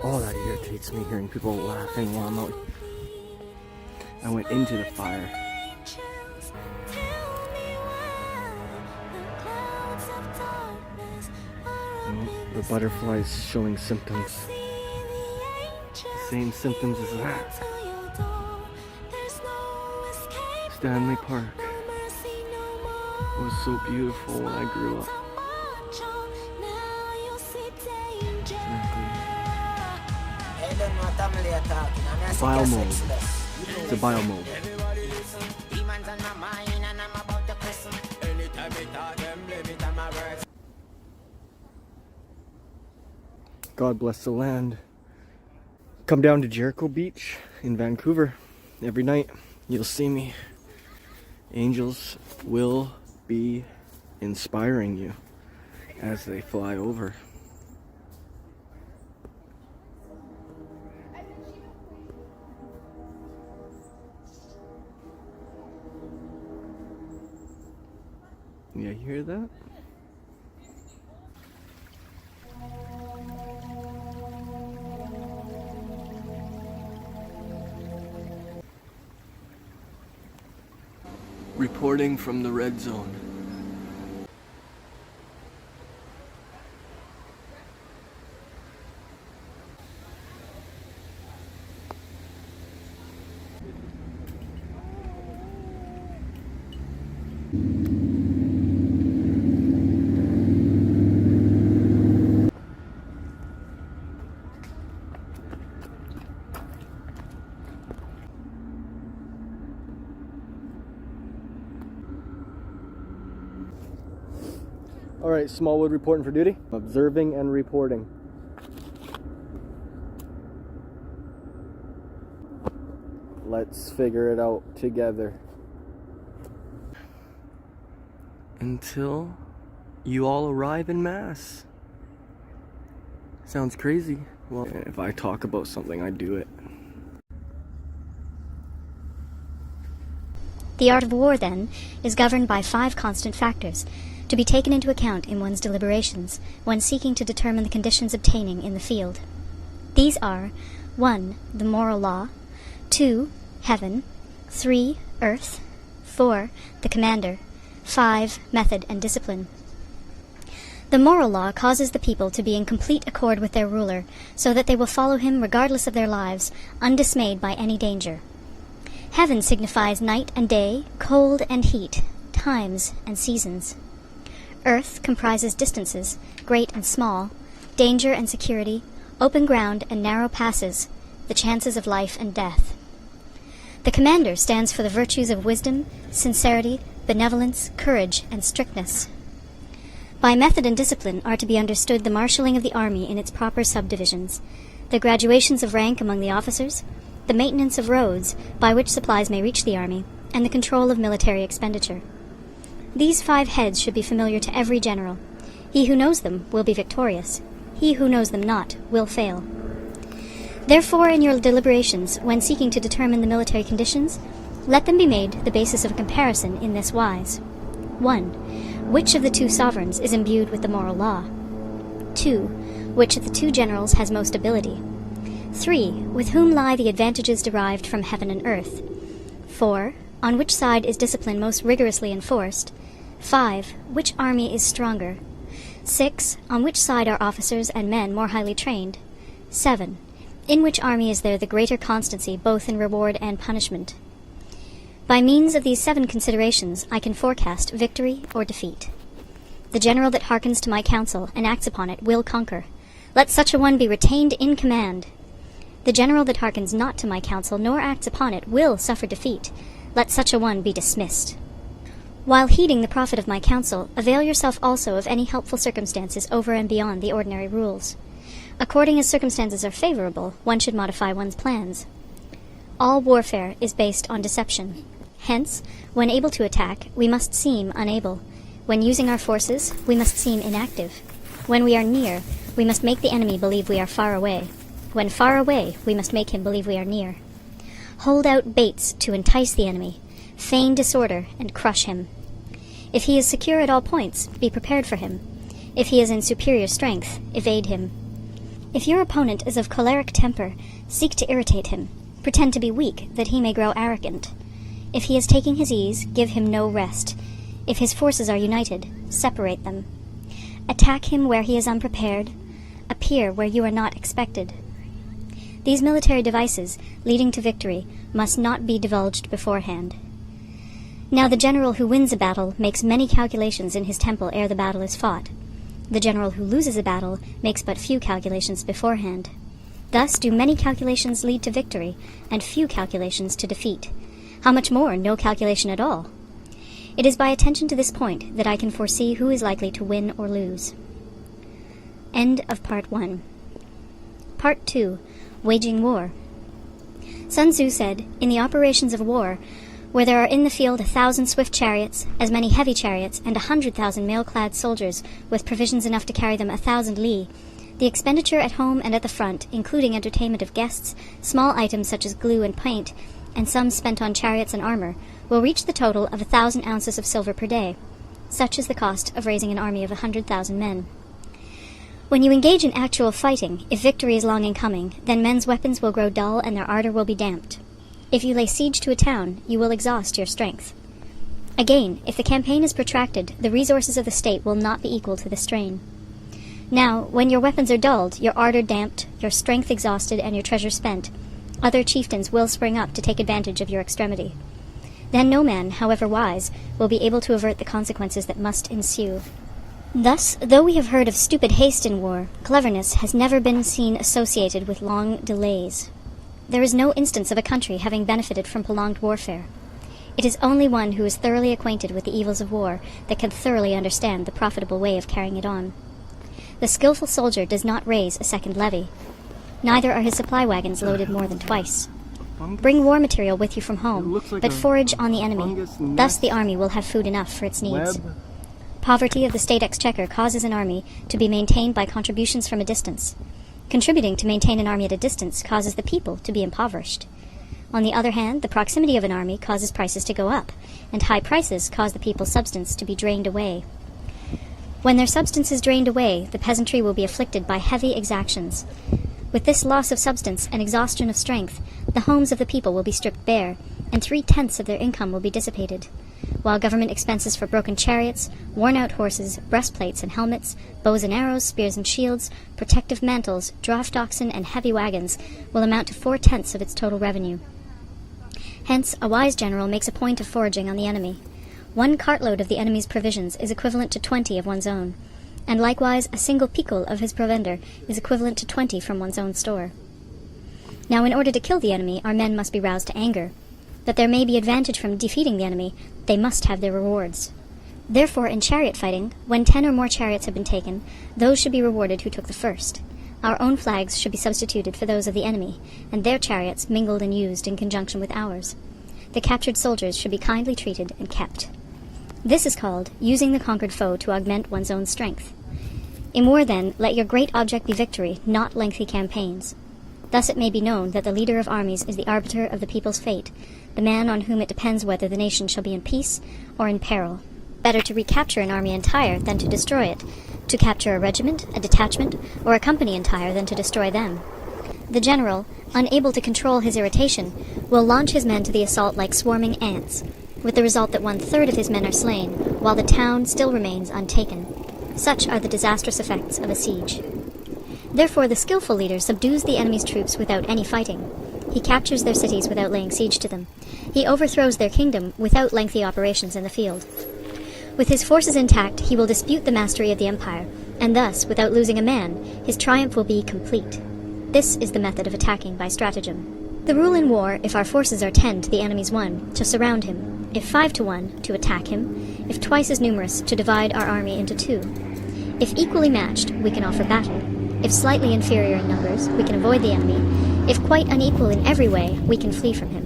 Oh, that irritates me, hearing people laughing while I'm out. I went into the fire. The butterfly's showing symptoms. The same symptoms as that. Stanley Park. It was so beautiful when I grew up. Bio mode. It's a bio mode. God bless the land. Come down to Jericho Beach in Vancouver every night. You'll see me. Angels will be inspiring you as they fly over. Yeah, you hear that? Reporting from the red zone. Alright, Smallwood reporting for duty. Observing and reporting. Let's figure it out together. Until you all arrive en masse. Sounds crazy. Well, if I talk about something, I do it. The art of war, then, is governed by 5 constant factors, to be taken into account in one's deliberations when seeking to determine the conditions obtaining in the field. These are 1. The moral law, 2. Heaven, 3. Earth, 4. The commander, 5. Method and discipline. The moral law causes the people to be in complete accord with their ruler, so that they will follow him regardless of their lives, undismayed by any danger. Heaven signifies night and day, cold and heat, times and seasons. Earth comprises distances, great and small, danger and security, open ground and narrow passes, the chances of life and death. The commander stands for the virtues of wisdom, sincerity, benevolence, courage, and strictness. By method and discipline are to be understood the marshalling of the army in its proper subdivisions, the graduations of rank among the officers, the maintenance of roads by which supplies may reach the army, and the control of military expenditure. These 5 heads should be familiar to every general. He who knows them will be victorious. He who knows them not will fail. Therefore, in your deliberations, when seeking to determine the military conditions, let them be made the basis of a comparison in this wise. 1. Which of the 2 sovereigns is imbued with the moral law? 2. Which of the 2 generals has most ability? 3. With whom lie the advantages derived from heaven and earth? 4. On which side is discipline most rigorously enforced? 5. Which army is stronger? 6. On which side are officers and men more highly trained? 7. In which army is there the greater constancy both in reward and punishment? By means of these 7 considerations I can forecast victory or defeat. The general that hearkens to my counsel and acts upon it will conquer. Let such a one be retained in command. The general that hearkens not to my counsel nor acts upon it will suffer defeat. Let such a one be dismissed. While heeding the profit of my counsel, avail yourself also of any helpful circumstances over and beyond the ordinary rules. According as circumstances are favorable, one should modify one's plans. All warfare is based on deception. Hence, when able to attack, we must seem unable. When using our forces, we must seem inactive. When we are near, we must make the enemy believe we are far away. When far away, we must make him believe we are near. Hold out baits to entice the enemy, feign disorder, and crush him. If he is secure at all points, be prepared for him. If he is in superior strength, evade him. If your opponent is of choleric temper, seek to irritate him. Pretend to be weak, that he may grow arrogant. If he is taking his ease, give him no rest. If his forces are united, separate them. Attack him where he is unprepared. Appear where you are not expected. These military devices, leading to victory, must not be divulged beforehand. Now the general who wins a battle makes many calculations in his temple ere the battle is fought. The general who loses a battle makes but few calculations beforehand. Thus do many calculations lead to victory, and few calculations to defeat. How much more no calculation at all? It is by attention to this point that I can foresee who is likely to win or lose. End of Part 1. Part 2. Waging War. Sun Tzu said, "In the operations of war, where there are in the field 1,000 swift chariots, as many heavy chariots, and 100,000 mail-clad soldiers, with provisions enough to carry them 1,000 li, the expenditure at home and at the front, including entertainment of guests, small items such as glue and paint, and sums spent on chariots and armor, will reach the total of 1,000 ounces of silver per day. Such is the cost of raising an army of 100,000 men." When you engage in actual fighting, if victory is long in coming, then men's weapons will grow dull and their ardor will be damped. If you lay siege to a town, you will exhaust your strength. Again, if the campaign is protracted, the resources of the state will not be equal to the strain. Now, when your weapons are dulled, your ardor damped, your strength exhausted, and your treasure spent, other chieftains will spring up to take advantage of your extremity. Then no man, however wise, will be able to avert the consequences that must ensue. Thus, though we have heard of stupid haste in war, cleverness has never been seen associated with long delays. There is no instance of a country having benefited from prolonged warfare. It is only one who is thoroughly acquainted with the evils of war that can thoroughly understand the profitable way of carrying it on. The skillful soldier does not raise a second levy. Neither are his supply wagons loaded more than twice. Bring war material with you from home, but forage on the enemy. Thus the army will have food enough for its needs. Poverty of the state exchequer causes an army to be maintained by contributions from a distance. Contributing to maintain an army at a distance causes the people to be impoverished. On the other hand, the proximity of an army causes prices to go up, and high prices cause the people's substance to be drained away. When their substance is drained away, the peasantry will be afflicted by heavy exactions. With this loss of substance and exhaustion of strength, the homes of the people will be stripped bare, and 3/10 of their income will be dissipated, while government expenses for broken chariots, worn-out horses, breastplates and helmets, bows and arrows, spears and shields, protective mantles, draft oxen, and heavy wagons will amount to 4/10 of its total revenue. Hence, a wise general makes a point of foraging on the enemy. 1 cartload of the enemy's provisions is equivalent to 20 of one's own, and likewise a single picul of his provender is equivalent to 20 from one's own store. Now, in order to kill the enemy, our men must be roused to anger. That there may be advantage from defeating the enemy, they must have their rewards. Therefore, in chariot fighting, when 10 or more chariots have been taken, those should be rewarded who took the first. Our own flags should be substituted for those of the enemy, and their chariots mingled and used in conjunction with ours. The captured soldiers should be kindly treated and kept. This is called using the conquered foe to augment one's own strength. In war, then, let your great object be victory, not lengthy campaigns. Thus it may be known that the leader of armies is the arbiter of the people's fate, the man on whom it depends whether the nation shall be in peace or in peril. Better to recapture an army entire than to destroy it, to capture a regiment, a detachment, or a company entire than to destroy them. The general, unable to control his irritation, will launch his men to the assault like swarming ants, with the result that 1/3 of his men are slain, while the town still remains untaken. Such are the disastrous effects of a siege. Therefore the skillful leader subdues the enemy's troops without any fighting. He captures their cities without laying siege to them. He overthrows their kingdom without lengthy operations in the field. With his forces intact, he will dispute the mastery of the empire, and thus, without losing a man, his triumph will be complete. This is the method of attacking by stratagem. The rule in war, if our forces are 10 to the enemy's 1, to surround him; if 5 to 1, to attack him; if twice as numerous, to divide our army into 2. If equally matched, we can offer battle. If slightly inferior in numbers, we can avoid the enemy. If quite unequal in every way, we can flee from him.